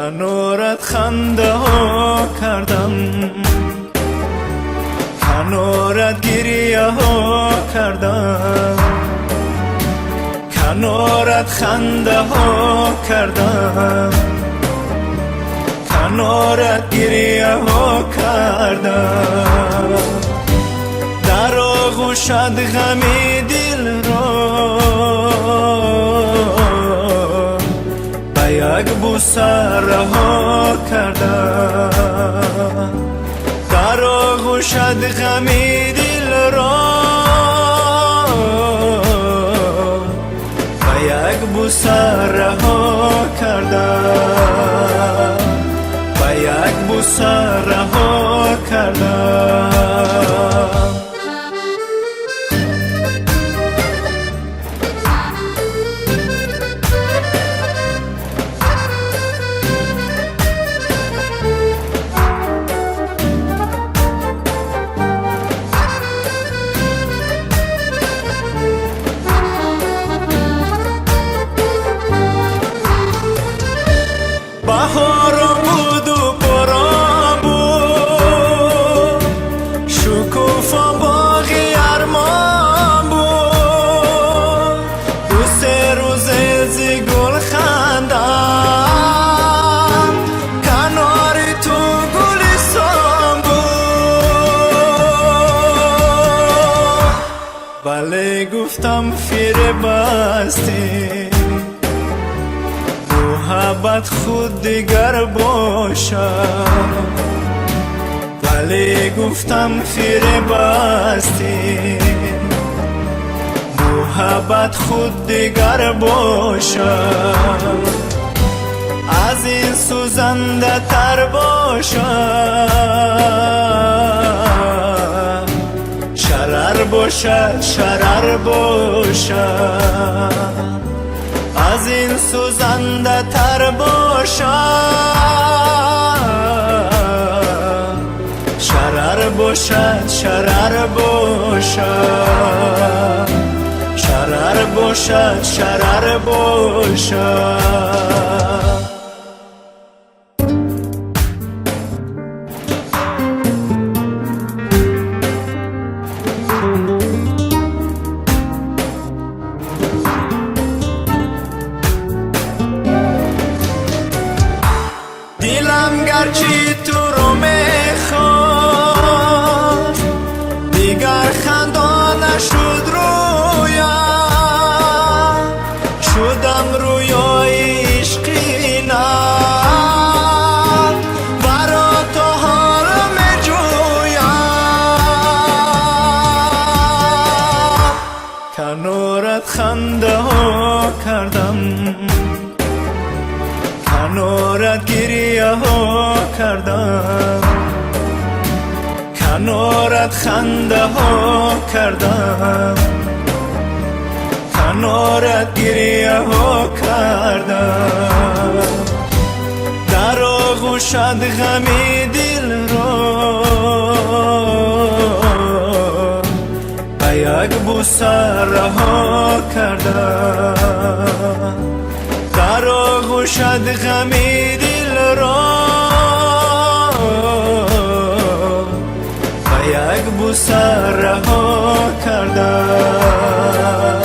کنارت خنده ها کردم، کنارت گریه ها کردم، کنارت خنده ها کردم، کنارت گریه ها کردم. در آغوشت غمی دل را به یک بوسه رها کردم. در آغوشت غمی دل را به یک بوسه رها کردم، به یک بوسه رها کردم. بهار بود و باران بود، شکوفا باغی ارمان بود. دو سه روز از گل خندم، کنار تو گلستان بود. ولی گفتم فیر بستی، محبت خود دیگر باشد. ولی گفتم فیر بستی، محبت خود دیگر باشد. از این سوزنده تر باشد، شرر باشد، شرر باشد. از این سوزنده تر باشد، شرر باشد، شرر باشد. شرر باشد، شرر باشد. دلم گرچه تو رو میخواد، دیگر خنده نشد رویم. شدم رویای عشقی نم، برا تو حال میجویم. کنارت خنده ها کردم، کنارت گریه ها کردم، کنارت خنده ها کردم، کنارت گریه ها کردم. در آغوشت غمی دل را به یک بوسه رها کردم. در آغوشت غمی دل را به یک بوسه رها کردم،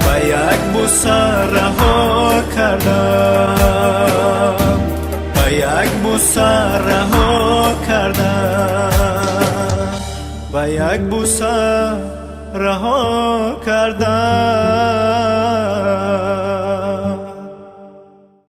به یک بوسه رها کردم، به یک بوسه رها کردم، به یک بوسه رها کردم.